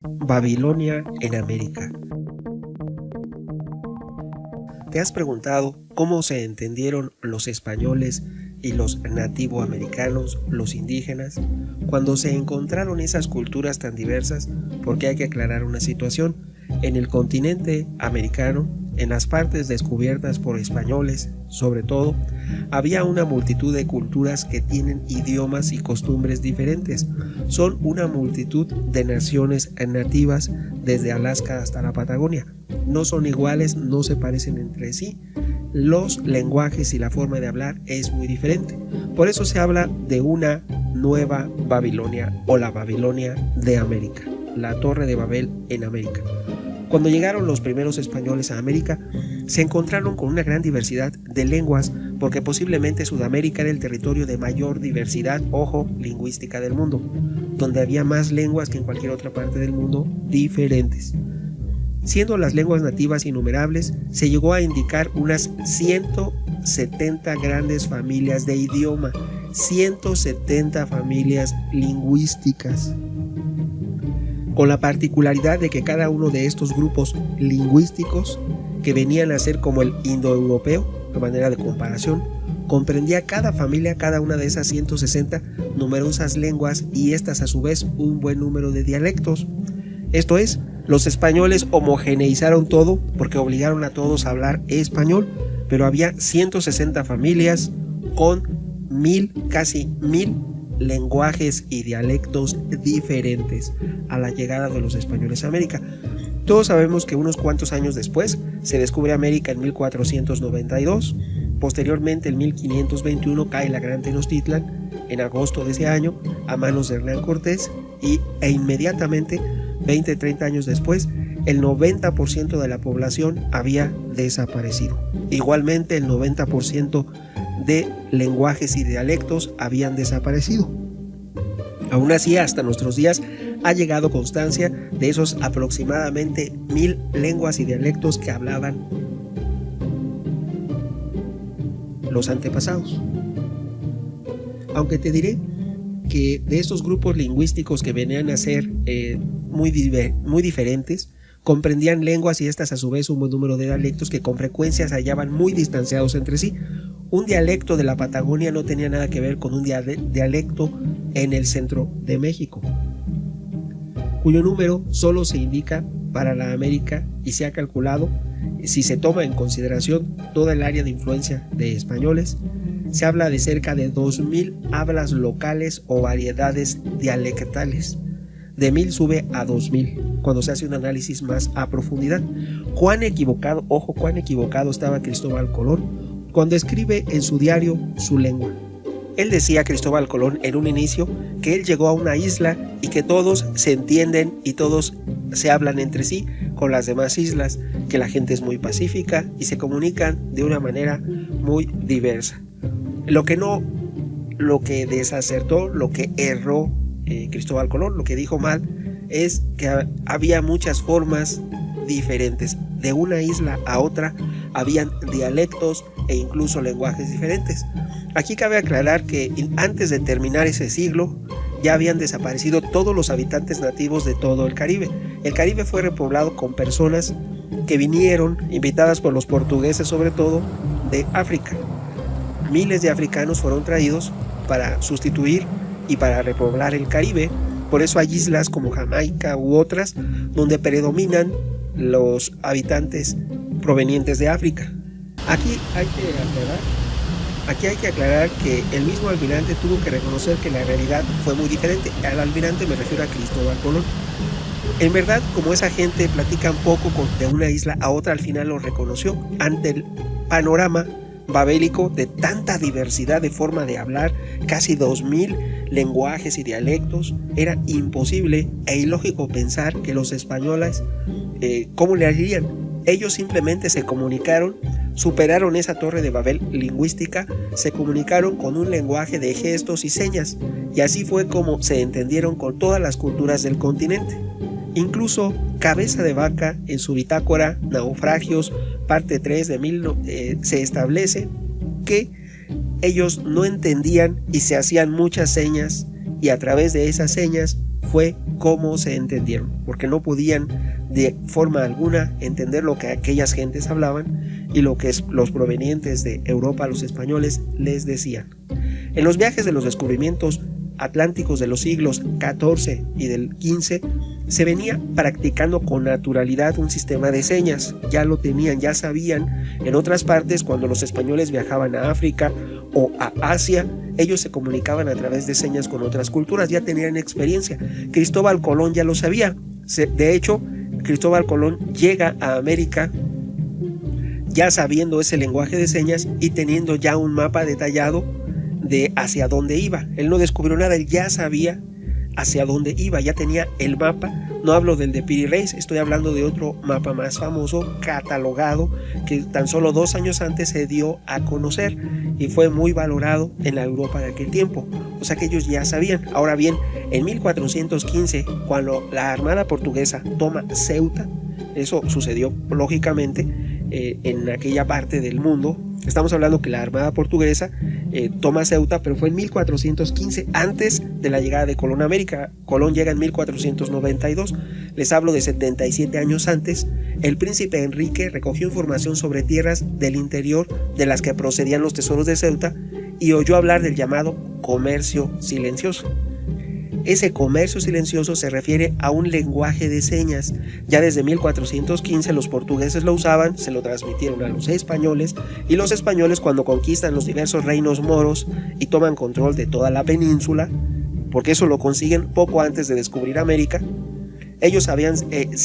Babilonia en América. ¿Te has preguntado cómo se entendieron los españoles y los nativoamericanos, los indígenas, cuando se encontraron esas culturas tan diversas? Porque hay que aclarar una situación. En el continente americano, en las partes descubiertas por españoles, sobre todo, había una multitud de culturas que tienen idiomas y costumbres diferentes. Son una multitud de naciones nativas desde Alaska hasta la Patagonia. No son iguales, no se parecen entre sí. Los lenguajes y la forma de hablar es muy diferente. Por eso se habla de una nueva Babilonia o la Babilonia de América, la Torre de Babel en América. Cuando llegaron los primeros españoles a América, se encontraron con una gran diversidad de lenguas, porque posiblemente Sudamérica era el territorio de mayor diversidad, lingüística del mundo, donde había más lenguas que en cualquier otra parte del mundo diferentes. Siendo las lenguas nativas innumerables, se llegó a indicar unas 170 grandes familias de idioma, 170 familias lingüísticas, con la particularidad de que cada uno de estos grupos lingüísticos, que venían a ser como el indoeuropeo, de manera de comparación, comprendía cada familia, cada una de esas 160, numerosas lenguas y estas a su vez un buen número de dialectos. Esto es, los españoles homogeneizaron todo porque obligaron a todos a hablar español, pero había 160 familias con casi 1000 lenguajes y dialectos diferentes a la llegada de los españoles a América. Todos sabemos que unos cuantos años después se descubre América en 1492, posteriormente en 1521 cae la Gran Tenochtitlan en agosto de ese año a manos de Hernán Cortés e inmediatamente 20-30 años después el 90% de la población había desaparecido. Igualmente el 90% de lenguajes y dialectos habían desaparecido. Aún así, hasta nuestros días ha llegado constancia de esos aproximadamente 1000 lenguas y dialectos que hablaban los antepasados. Aunque te diré que de estos grupos lingüísticos que venían a ser muy diferentes, comprendían lenguas y estas a su vez un buen número de dialectos que con frecuencia se hallaban muy distanciados entre sí. Un dialecto de la Patagonia no tenía nada que ver con un dialecto en el centro de México, cuyo número solo se indica para la América y se ha calculado, si se toma en consideración toda el área de influencia de españoles, se habla de cerca de 2000 hablas locales o variedades dialectales. De 1000 sube a 2000 cuando se hace un análisis más a profundidad. Cuán equivocado estaba Cristóbal Colón cuando escribe en su diario su lengua. Él decía, Cristóbal Colón, en un inicio, que él llegó a una isla y que todos se entienden y todos se hablan entre sí con las demás islas, que la gente es muy pacífica y se comunican de una manera muy diversa. Lo que desacertó, lo que erró Cristóbal Colón, lo que dijo mal, es que había muchas formas diferentes. De una isla a otra habían dialectos e incluso lenguajes diferentes. Aquí cabe aclarar que antes de terminar ese siglo ya habían desaparecido todos los habitantes nativos de todo el Caribe. El Caribe fue repoblado con personas que vinieron, invitadas por los portugueses sobre todo, de África. Miles de africanos fueron traídos para sustituir y para repoblar el Caribe. Por eso hay islas como Jamaica u otras donde predominan los habitantes provenientes de África. Aquí hay que aclarar que el mismo almirante tuvo que reconocer que la realidad fue muy diferente. Al almirante me refiero a Cristóbal Colón. En verdad, como esa gente platica un poco de una isla a otra, al final lo reconoció. Ante el panorama babélico de tanta diversidad de forma de hablar, casi 2000 lenguajes y dialectos, era imposible e ilógico pensar que los españoles, ¿cómo le harían? Ellos simplemente se comunicaron, superaron esa torre de Babel lingüística, se comunicaron con un lenguaje de gestos y señas, y así fue como se entendieron con todas las culturas del continente. Incluso Cabeza de Vaca, en su bitácora Naufragios, parte 3 se establece que ellos no entendían y se hacían muchas señas, y a través de esas señas fue cómo se entendieron, porque no podían de forma alguna entender lo que aquellas gentes hablaban y lo que los provenientes de Europa, los españoles, les decían. En los viajes de los descubrimientos atlánticos de los siglos XIV y del XV, se venía practicando con naturalidad un sistema de señas. Ya lo tenían, ya sabían. En otras partes, cuando los españoles viajaban a África o a Asia, ellos se comunicaban a través de señas con otras culturas, ya tenían experiencia. Cristóbal Colón ya lo sabía. De hecho, Cristóbal Colón llega a América ya sabiendo ese lenguaje de señas y teniendo ya un mapa detallado de hacia dónde iba. Él no descubrió nada, él ya sabía hacia dónde iba, ya tenía el mapa. No hablo del de Piri Reis, estoy hablando de otro mapa más famoso, catalogado, que tan solo 2 años antes se dio a conocer y fue muy valorado en la Europa de aquel tiempo. O sea que ellos ya sabían. Ahora bien, en 1415, cuando la Armada portuguesa toma Ceuta, eso sucedió lógicamente en aquella parte del mundo. Estamos hablando que la Armada portuguesa toma Ceuta, pero fue en 1415, antes de la llegada de Colón a América. Colón llega en 1492. Les hablo de 77 años antes. El príncipe Enrique recogió información sobre tierras del interior de las que procedían los tesoros de Ceuta y oyó hablar del llamado comercio silencioso. Ese comercio silencioso se refiere a un lenguaje de señas. Ya desde 1415 los portugueses lo usaban, se lo transmitieron a los españoles, y los españoles, cuando conquistan los diversos reinos moros y toman control de toda la península, porque eso lo consiguen poco antes de descubrir América, ellos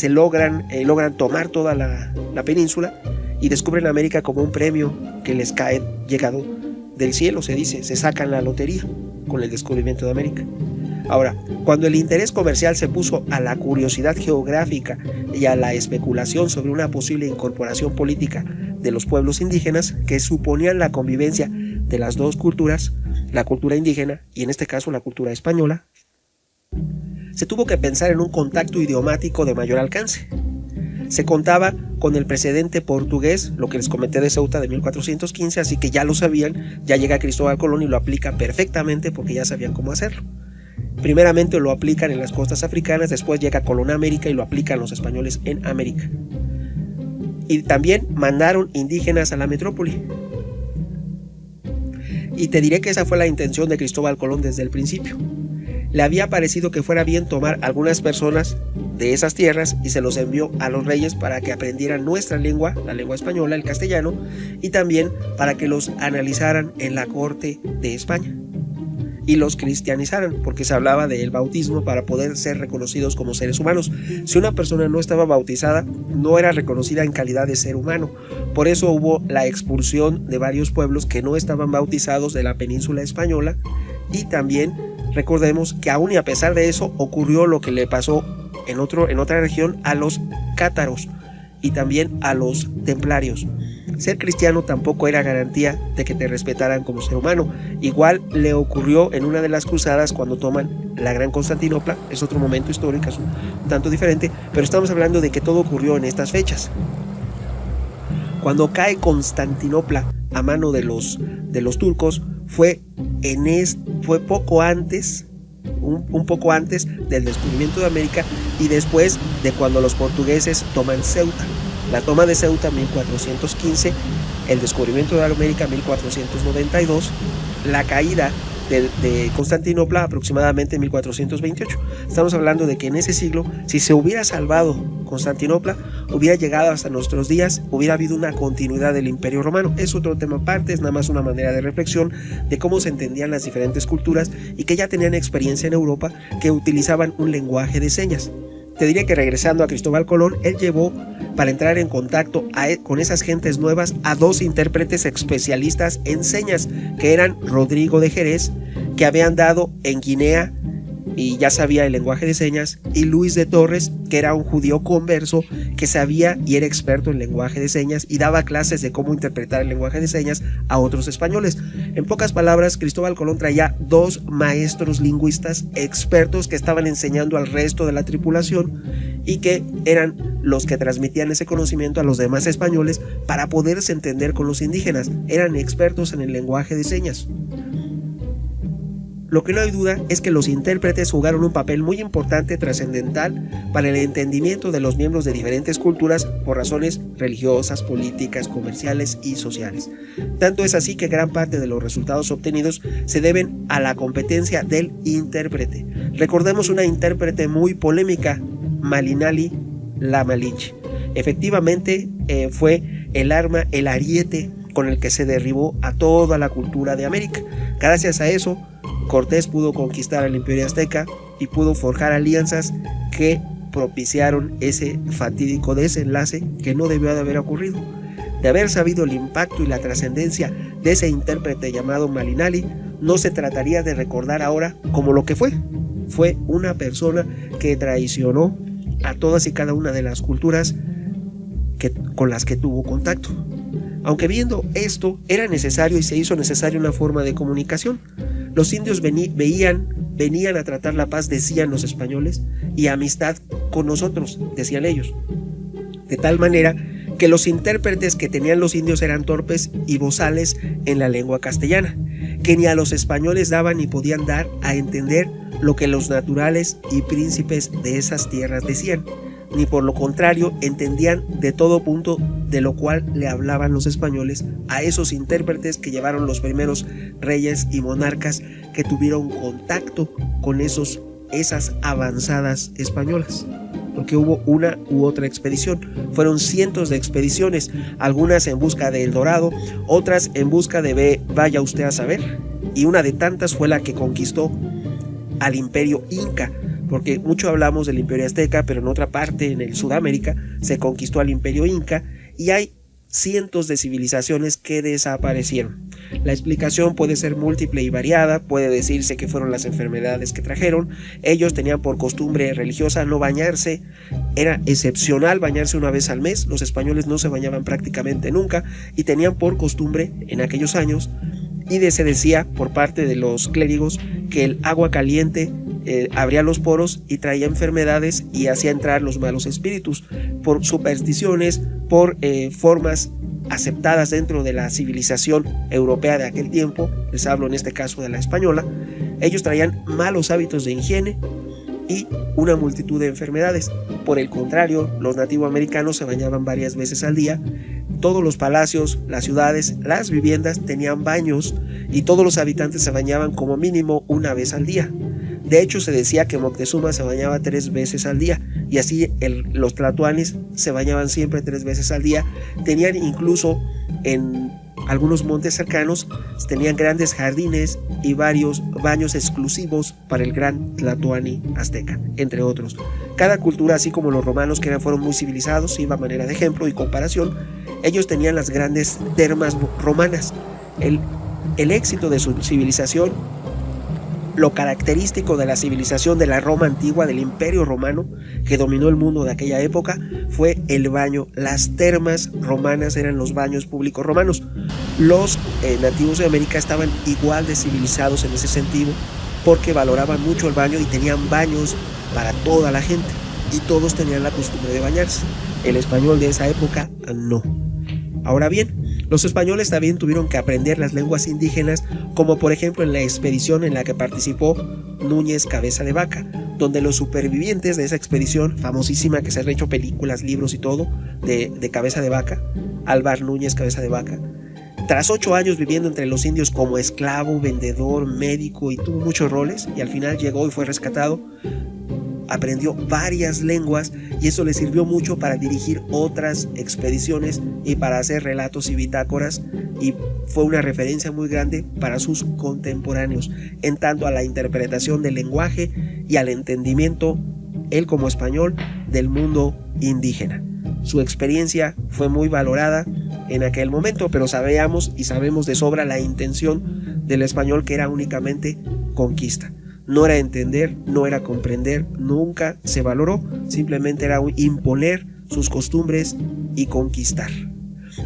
logran tomar toda la península y descubren América como un premio que les cae llegado del cielo, se dice, se sacan la lotería con el descubrimiento de América. Ahora, cuando el interés comercial se puso a la curiosidad geográfica y a la especulación sobre una posible incorporación política de los pueblos indígenas que suponían la convivencia de las dos culturas, la cultura indígena y en este caso la cultura española, se tuvo que pensar en un contacto idiomático de mayor alcance. Se contaba con el precedente portugués, lo que les comenté de Ceuta de 1415, así que ya lo sabían, ya llega Cristóbal Colón y lo aplica perfectamente porque ya sabían cómo hacerlo. Primeramente lo aplican en las costas africanas, después llega Colón a América y lo aplican los españoles en América. Y también mandaron indígenas a la metrópoli. Y te diré que esa fue la intención de Cristóbal Colón desde el principio. Le había parecido que fuera bien tomar algunas personas de esas tierras y se los envió a los reyes para que aprendieran nuestra lengua, la lengua española, el castellano, y también para que los analizaran en la corte de España y los cristianizaran, porque se hablaba del bautismo para poder ser reconocidos como seres humanos. Si una persona no estaba bautizada, no era reconocida en calidad de ser humano. Por eso hubo la expulsión de varios pueblos que no estaban bautizados de la península española, y también recordemos que aún y a pesar de eso ocurrió lo que le pasó en otra región a los cátaros y también a los templarios. Ser cristiano tampoco era garantía de que te respetaran como ser humano. Igual le ocurrió en una de las cruzadas cuando toman la Gran Constantinopla. Es otro momento histórico, es un tanto diferente, pero estamos hablando de que todo ocurrió en estas fechas. Cuando cae Constantinopla a mano de los turcos fue poco antes, un poco antes del descubrimiento de América y después de cuando los portugueses toman Ceuta. La toma de Ceuta 1415, el descubrimiento de América 1492, la caída de Constantinopla aproximadamente en 1428. Estamos hablando de que en ese siglo, si se hubiera salvado Constantinopla, hubiera llegado hasta nuestros días, hubiera habido una continuidad del Imperio Romano. Es otro tema aparte, es nada más una manera de reflexión de cómo se entendían las diferentes culturas y que ya tenían experiencia en Europa, que utilizaban un lenguaje de señas. Te diré que regresando a Cristóbal Colón, él llevó para entrar en contacto con esas gentes nuevas a 2 intérpretes especialistas en señas, que eran Rodrigo de Jerez, que habían dado en Guinea y ya sabía el lenguaje de señas, y Luis de Torres, que era un judío converso que sabía y era experto en lenguaje de señas y daba clases de cómo interpretar el lenguaje de señas a otros españoles. En pocas palabras, Cristóbal Colón traía 2 maestros lingüistas expertos que estaban enseñando al resto de la tripulación y que eran los que transmitían ese conocimiento a los demás españoles para poderse entender con los indígenas. Eran expertos en el lenguaje de señas. Lo que no hay duda es que los intérpretes jugaron un papel muy importante, trascendental, para el entendimiento de los miembros de diferentes culturas por razones religiosas, políticas, comerciales y sociales. Tanto es así que gran parte de los resultados obtenidos se deben a la competencia del intérprete. Recordemos una intérprete muy polémica, Malinali la Malinche. Efectivamente, fue el arma, el ariete con el que se derribó a toda la cultura de América. Gracias a eso, Cortés pudo conquistar el Imperio Azteca y pudo forjar alianzas que propiciaron ese fatídico desenlace que no debió de haber ocurrido. De haber sabido el impacto y la trascendencia de ese intérprete llamado Malinali, no se trataría de recordar ahora como lo que fue. Fue una persona que traicionó a todas y cada una de las culturas con las que tuvo contacto. Aunque viendo esto era necesario y se hizo necesaria una forma de comunicación. Los indios venían a tratar la paz, decían los españoles, y amistad con nosotros, decían ellos. De tal manera que los intérpretes que tenían los indios eran torpes y bozales en la lengua castellana, que ni a los españoles daban ni podían dar a entender lo que los naturales y príncipes de esas tierras decían, ni por lo contrario entendían de todo punto de lo cual le hablaban los españoles a esos intérpretes que llevaron los primeros reyes y monarcas que tuvieron contacto con esas avanzadas españolas. Porque hubo una u otra expedición, fueron cientos de expediciones, algunas en busca de El Dorado, otras en busca de vaya usted a saber, y una de tantas fue la que conquistó al Imperio Inca, porque mucho hablamos del Imperio Azteca, pero en otra parte, en el Sudamérica, se conquistó al Imperio Inca y hay cientos de civilizaciones que desaparecieron. La explicación puede ser múltiple y variada, puede decirse que fueron las enfermedades que trajeron. Ellos tenían por costumbre religiosa no bañarse, era excepcional bañarse una vez al mes, los españoles no se bañaban prácticamente nunca y tenían por costumbre en aquellos años, y se decía por parte de los clérigos que el agua caliente abría los poros y traía enfermedades y hacía entrar los malos espíritus. Por supersticiones, por formas aceptadas dentro de la civilización europea de aquel tiempo, les hablo en este caso de la española, ellos traían malos hábitos de higiene y una multitud de enfermedades. Por el contrario, los nativoamericanos se bañaban varias veces al día. Todos los palacios, las ciudades, las viviendas tenían baños y todos los habitantes se bañaban como mínimo una vez al día. De hecho, se decía que Moctezuma se bañaba 3 veces al día y así los tlatoanis se bañaban siempre 3 veces al día. Tenían incluso en algunos montes cercanos, tenían grandes jardines y varios baños exclusivos para el gran tlatoani azteca, entre otros. Cada cultura, así como los romanos que fueron muy civilizados, iba a manera de ejemplo y comparación, ellos tenían las grandes termas romanas. El éxito de su civilización, lo característico de la civilización de la Roma antigua, del Imperio Romano, que dominó el mundo de aquella época, fue el baño. Las termas romanas eran los baños públicos romanos. Los nativos de América estaban igual de civilizados en ese sentido, porque valoraban mucho el baño y tenían baños para toda la gente, y todos tenían la costumbre de bañarse. El español de esa época no. Ahora bien, los españoles también tuvieron que aprender las lenguas indígenas, como por ejemplo en la expedición en la que participó Núñez Cabeza de Vaca, donde los supervivientes de esa expedición, famosísima, que se han hecho películas, libros y todo, de Cabeza de Vaca, Álvar Núñez Cabeza de Vaca, tras 8 años viviendo entre los indios como esclavo, vendedor, médico, y tuvo muchos roles, y al final llegó y fue rescatado, aprendió varias lenguas y eso le sirvió mucho para dirigir otras expediciones y para hacer relatos y bitácoras, y fue una referencia muy grande para sus contemporáneos en tanto a la interpretación del lenguaje y al entendimiento, él como español, del mundo indígena. Su experiencia fue muy valorada en aquel momento, pero sabemos de sobra la intención del español, que era únicamente conquista. No era entender, no era comprender, nunca se valoró, simplemente era imponer sus costumbres y conquistar.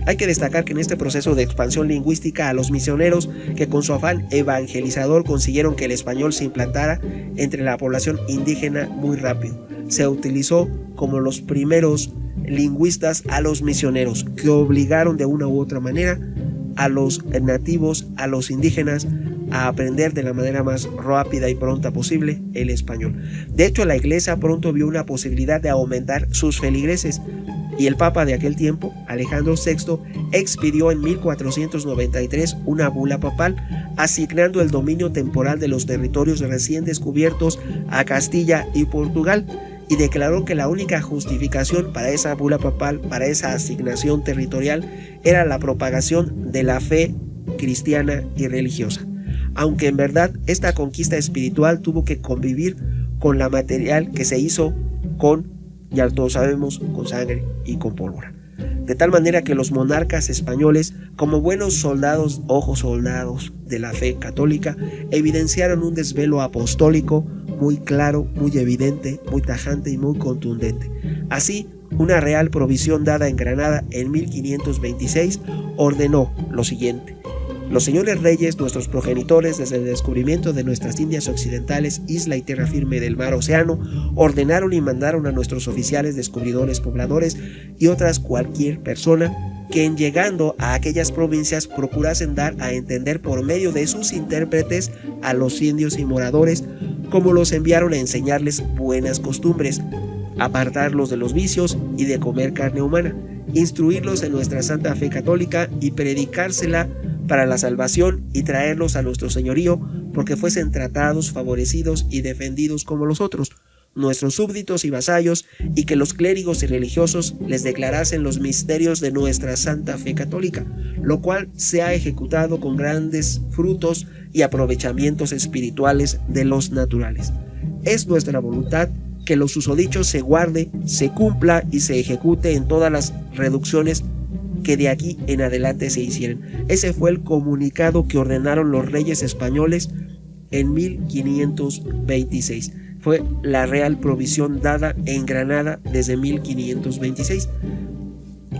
Hay que destacar que en este proceso de expansión lingüística, a los misioneros que con su afán evangelizador consiguieron que el español se implantara entre la población indígena muy rápido. Se utilizó como los primeros lingüistas a los misioneros, que obligaron de una u otra manera a los nativos, a los indígenas, a aprender de la manera más rápida y pronta posible el español. De hecho, la iglesia pronto vio una posibilidad de aumentar sus feligreses, y el papa de aquel tiempo, Alejandro VI, expidió en 1493 una bula papal asignando el dominio temporal de los territorios recién descubiertos a Castilla y Portugal, y declaró que la única justificación para esa bula papal, para esa asignación territorial, era la propagación de la fe cristiana y religiosa, aunque en verdad esta conquista espiritual tuvo que convivir con la material que se hizo con, ya todos sabemos, con sangre y con pólvora. De tal manera que los monarcas españoles, como buenos soldados, ojos soldados de la fe católica, evidenciaron un desvelo apostólico muy claro, muy evidente, muy tajante y muy contundente. Así, una real provisión dada en Granada en 1526 ordenó lo siguiente: los señores reyes, nuestros progenitores, desde el descubrimiento de nuestras Indias occidentales, isla y tierra firme del mar océano, ordenaron y mandaron a nuestros oficiales, descubridores, pobladores y otras cualquier persona que en llegando a aquellas provincias procurasen dar a entender por medio de sus intérpretes a los indios y moradores, como los enviaron a enseñarles buenas costumbres, apartarlos de los vicios y de comer carne humana, instruirlos en nuestra santa fe católica y predicársela para la salvación y traerlos a nuestro señorío, porque fuesen tratados, favorecidos y defendidos como los otros, nuestros súbditos y vasallos, y que los clérigos y religiosos les declarasen los misterios de nuestra santa fe católica, lo cual se ha ejecutado con grandes frutos y aprovechamientos espirituales de los naturales. Es nuestra voluntad que lo susodicho se guarde, se cumpla y se ejecute en todas las reducciones que de aquí en adelante se hicieron. Ese fue el comunicado que ordenaron los reyes españoles en 1526. Fue la real provisión dada en Granada desde 1526.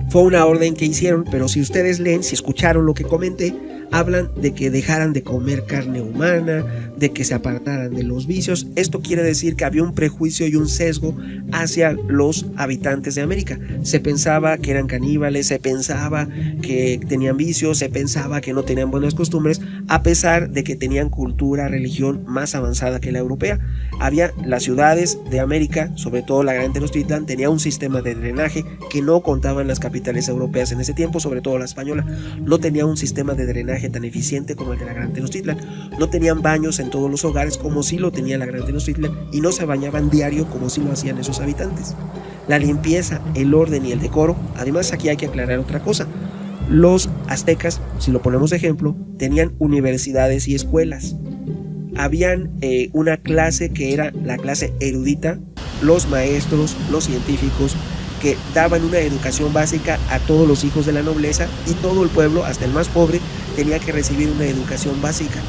Fue una orden que hicieron, pero si ustedes leen, si escucharon lo que comenté, hablan de que dejaran de comer carne humana, de que se apartaran de los vicios. Esto quiere decir que había un prejuicio y un sesgo hacia los habitantes de América. Se pensaba que eran caníbales, se pensaba que tenían vicios, se pensaba que no tenían buenas costumbres, a pesar de que tenían cultura, religión más avanzada que la europea. Había las ciudades de América, sobre todo la Gran Tenochtitlan, tenía un sistema de drenaje que no contaban las capitales europeas en ese tiempo, sobre todo la española. No tenía un sistema de drenaje tan eficiente como el de la Gran Tenochtitlan. No tenían baños en todos los hogares como sí lo tenía la Gran Tenochtitlan, y no se bañaban diario como sí lo hacían esos habitantes. La limpieza, el orden y el decoro. Además, aquí hay que aclarar otra cosa: los aztecas, si lo ponemos de ejemplo, tenían universidades y escuelas. Habían una clase que era la clase erudita, los maestros, los científicos, que daban una educación básica a todos los hijos de la nobleza, y todo el pueblo, hasta el más pobre, tenía que recibir una educación básica.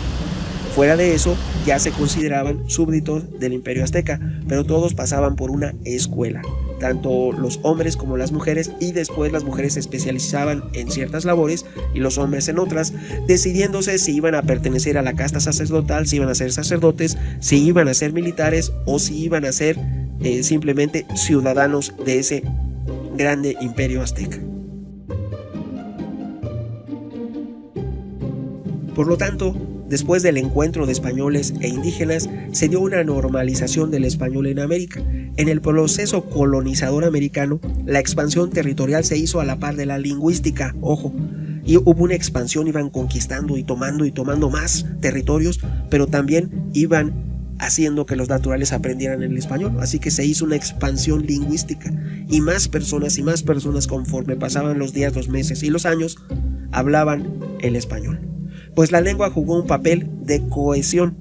Fuera de eso, ya se consideraban súbditos del Imperio Azteca, pero todos pasaban por una escuela, tanto los hombres como las mujeres, y después las mujeres se especializaban en ciertas labores y los hombres en otras, decidiéndose si iban a pertenecer a la casta sacerdotal, si iban a ser sacerdotes, si iban a ser militares o si iban a ser simplemente ciudadanos de ese grande imperio azteca. Por lo tanto, después del encuentro de españoles e indígenas, se dio una normalización del español en América. En el proceso colonizador americano, la expansión territorial se hizo a la par de la lingüística, ojo, y hubo una expansión, iban conquistando y tomando más territorios, pero también iban haciendo que los naturales aprendieran el español, así que se hizo una expansión lingüística, y más personas conforme pasaban los días, los meses y los años, hablaban el español. Pues la lengua jugó un papel de cohesión.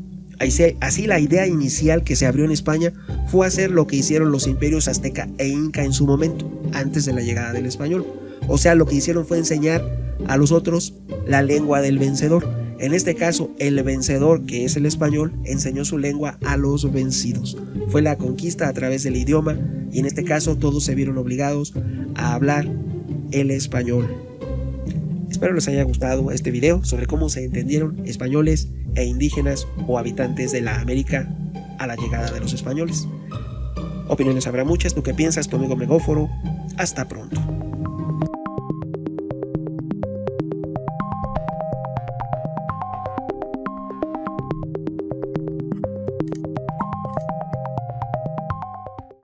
Así la idea inicial que se abrió en España fue hacer lo que hicieron los imperios azteca e inca en su momento, antes de la llegada del español. O sea, lo que hicieron fue enseñar a los otros la lengua del vencedor. En este caso, el vencedor, que es el español, enseñó su lengua a los vencidos. Fue la conquista a través del idioma, y en este caso todos se vieron obligados a hablar el español. Espero les haya gustado este video sobre cómo se entendieron españoles e indígenas o habitantes de la América a la llegada de los españoles. Opiniones habrá muchas. ¿Tú qué piensas? Tu amigo Megóforo. Hasta pronto.